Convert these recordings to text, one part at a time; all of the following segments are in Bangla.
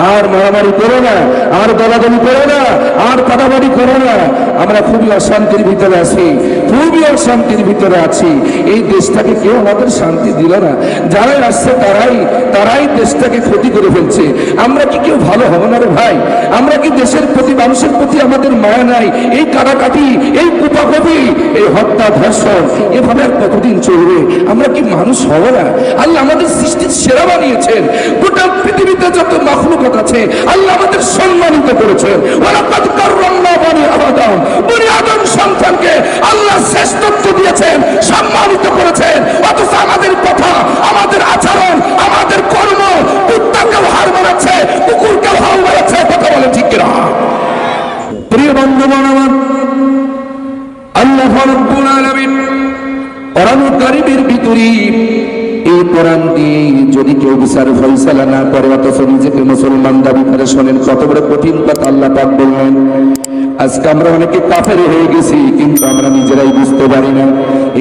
আর মারামারি করো না, আর দলাদলি করো না, আর কাটাবাড়ি করো না। আমরা খুবই অশান্তির ভিতরে আছি, খুবই অশান্তির ভিতরে আছি। এই দেশটাকে কেউ আমাদের শান্তি দিল না। যারাই আসছে তারাই দেশটাকে ক্ষতি করে ফেলছে। আমরা কি কেউ ভালো হবো না রে ভাই? আমরা কি দেশের প্রতি, মানুষের প্রতি আমাদের মায়া নাই? এই কাটাকাটি, এই কুপাকুপি, এই হত্যা ধর্ষণ, এভাবে আর কতদিন চলবে? আমরা কি মানুষ হব না? আল্লাহ আমাদের সৃষ্টির সেরা বানিয়েছেন। গোটা পৃথিবীতে যত মাখলুকাত আছে আল্লাহ আমাদের সম্মানিত করেছেন। ওয়ালাকাদ কাররামনা বনি আদম, বনি আদম সন্তানকে আল্লাহ শ্রেষ্ঠত্ব দিয়েছেন, সম্মানিত করেছেন। অথচ আমাদের কথা, আমাদের আচরণ, আমাদের কর্ম কুত্তাকেও হার মানাচ্ছে, কুকুরকেও হার মানাচ্ছে। কথা বলে ঠিক কিনা? প্রিয় বন্ধুগণ আমার, আল্লাহ রাব্বুল আলামিন কোরআন কারীমের ভিতরে এই কোরআন দিয়ে যদি কেউ বিচার ফয়সালা না করে, অথচ নিজেকে মুসলমান দাবি করে, শোনেন কত বড় কঠিন কথা আল্লাহ পাক বললেন। আজকে আমরা অনেকে কাফের হয়ে গেছি, কিন্তু আমরা নিজেরাই বুঝতে পারি না।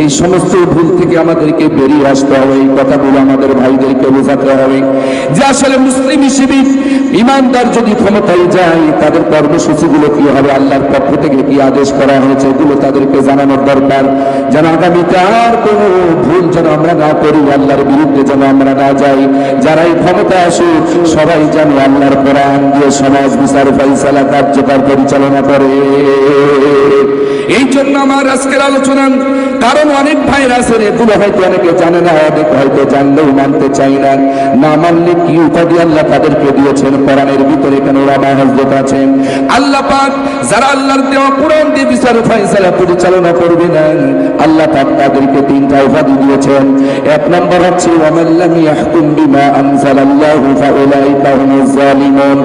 এই সমস্ত ভুল থেকে আমাদেরকে বেরিয়ে আসতে হবে। এই কথাগুলো আমাদের ভাইদেরকে বোঝাতে হবে যে আসলে মুসলিম হিসেবে ইমানদার যদি ক্ষমতায় যায়, তাদের কর্মসূচিগুলো কি হবে, আল্লাহর পক্ষ থেকে কি আদেশ করা হয়েছে, এগুলো তাদেরকে জানানোর দরকার, যেন আগামীতে আর কোনো ভুল যেন আমরা না করি, আল্লাহর বিরুদ্ধে যেন আমরা না যাই। যারাই ক্ষমতা আসুক সবাই যেন আল্লাহর কোরআন দিয়ে সমাজ বিচার ফয়সালা কার্যকর পরিচালনা করে। এই জন্য আমার আজকের আলোচনা, কারণ অনেক ভাইরা আছেন এগুলো হয়তো অনেকে জানে না, অনেক হয়তো জানলেও মানতে চাই না। না মানলে কি উপাধি আল্লাহ তাদেরকে দিয়েছেন কোরআনের ভিতরে, এখানে ওলামা হযরত আছেন। আল্লাহ পাক যারা আল্লাহর দেওয়া কোরআন দিয়ে বিচার ফয়সালা পরিচালনা করবে না, আল্লাহ পাক তাদেরকে তিনটা উপাধি দিয়েছেন। এক নম্বর হচ্ছে ওয়ামান লাম ইয়াহকুম বিমা আনজালাল্লাহু ফাউলাইকা হুমুজ জালিমুন।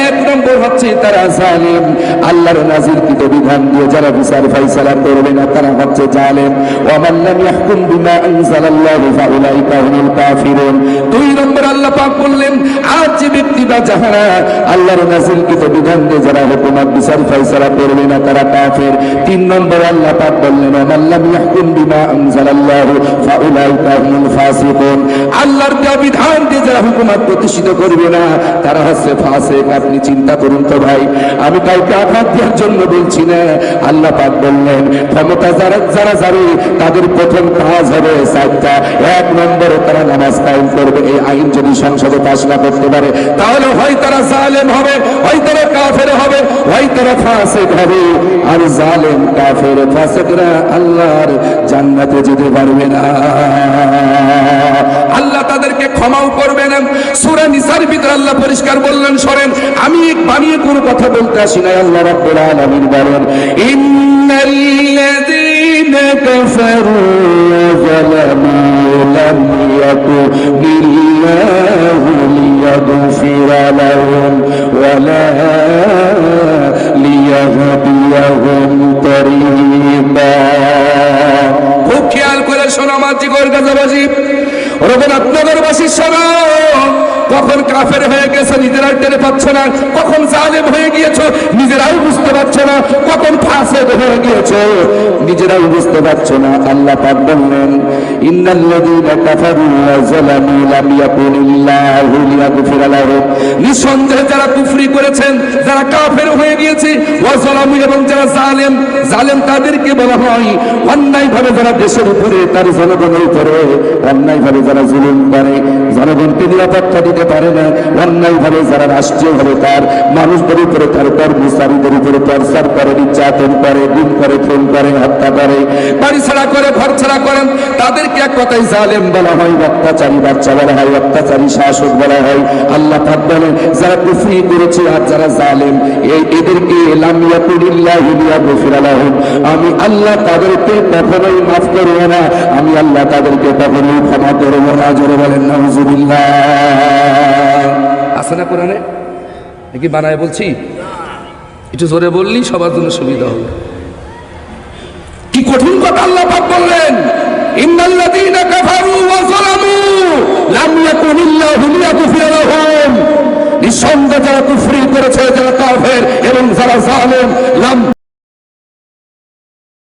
এক নম্বর হচ্ছে তারা জালিম। আল্লাহর নাযিলকৃত বিধান দিয়ে যারা বিচার ফয়সালা করবে না, তারা হচ্ছে জালিম। ওয়ামান লাম ইয়াহকুম বিমা আনজালাল্লাহু ফাউলাইকা হুমুল কাফিরুন। দুই নম্বর আল্লাহ পাক বললেন, আজ যে ব্যক্তি বা যাহারা আল্লাহর নাযিলকৃত বিধান দিয়ে যারা হুকুমত বিচার ফয়সালা করবে না, তারা কাফের। তিন নম্বর আল্লাহ পাক বললেন, ওয়ামান লাম ইয়াহকুম বিমা আনজালাল্লাহু ফাউলাইকা হুমুল ফাসিকুন। আল্লাহর দেওয়া বিধান দিয়ে যারা হুকুমত প্রতিষ্ঠিত করবে না, তারা হচ্ছে ফাসিক। আপনি চিন্তা করুন তো ভাই, আমি কাউকে আঘাত দেওয়ার জন্য বলছি না। আল্লাহ পাক বললেন ক্ষমতা যারা যাবে তাদের প্রথম কাজ হবে চারটা। এক নম্বরে তারা নামাজ কায়েম করবে। এই আইন যদি সংসদে পাশ না করতে পারে, তাহলে হয় তারা জালেম হবে, হয় তারা কাফের হবে, হয় তারা ফাসিক হবে। আর জালেম কাফের ফাসিকরা আল্লাহর জান্নাতে যেতে পারবে না, আল্লাহ তাদেরকে ক্ষমাও করবে না। সূরা নিসার ভিতরে আল্লাহ পরিষ্কার বললেন, শোনেন আমি বানিয়ে কোনো কথা বলতে আসি না। আল্লাহ রাব্বুল আলামিন বলেন, ইন্নাল্লাযীনা কাফারু ওয়া যালামু লাম ইয়াকুনিল্লাহু লিয়াগফিরা লাহুম ওয়া লা লিয়াহদিয়াহুম তারিকা। খুব খেয়াল করে শোনো আমার জিগর গাজাবাসী, রঘুনাথনগরবাসী শোনো। কখন কাফের হয়ে গেছে নিজেরাই টের পাচ্ছ না, কখন জালেম হয়ে গিয়েছো নিজেরাই বুঝতে পারছো না, কখন ফাসিক হয়ে গিয়েছো নিজেরাই বুঝতে পারছো না। আল্লাহ পাক বললেন, ইন্নাল্লাযীনা কাফারু ওয়া যালামু লাম ইয়াকুনিল্লাহু লিয়াগফিরা লাহুম। নিঃসন্দেহে যারা কুফরি করেছেন, যারা কাফের হয়ে গিয়েছে, ওয়া যালামু এবং যারা জালেম তাদেরকে বলা হয় অন্যায়ভাবে যারা দেশের উপরে, তার জনগণের উপরে অন্যায়ভাবে যারা জুলুম করে, জনগণকে নিরাপত্তা দিতে পারে না, অন্যায়ভাবে যারা রাষ্ট্রীয়ভাবে তার মানুষদের উপরে, তার কর্মচারীদের উপরে টর্চার করে, নির্যাতন করে, গুম করে, খুন করে, হত্যা করে, বাড়ি ছাড়া করে, ঘর ছাড়া করেন, তাদেরকে এক কথায় জালেম বলা হয়, অত্যাচারী বাচ্চা বলা হয়, অত্যাচারী শাসক বলা হয়। আল্লাহ পাক বলেন যারা কুফরি করেছে আর যারা জালেম, এদেরকে লাম ইয়াকুনিল্লাহু লিয়াগফিরা লাহুম, আমি আল্লাহ তাদেরকে কখনোই মাফ করব না, আমি আল্লাহ তাদেরকে কখনোই ক্ষমা করব না। জোরে বলেন নাউযুবিল্লাহ। আছে না কোরআনে? নাকি বানায় বলছি? একটু জোরে বললি সবার জন্য সুবিধা হবে। কি কঠিন কথা আল্লাহ পাক বললেন, ইন্নাল্লাযীনা কাফারু ওয়া যালামু লাম ইয়াকুনিল্লাহু লিয়াগফিরা লাহুম। নিঃসন্দেহে যারা কুফরি করেছে, যারা কাফের এবং যারা জালেম, লাম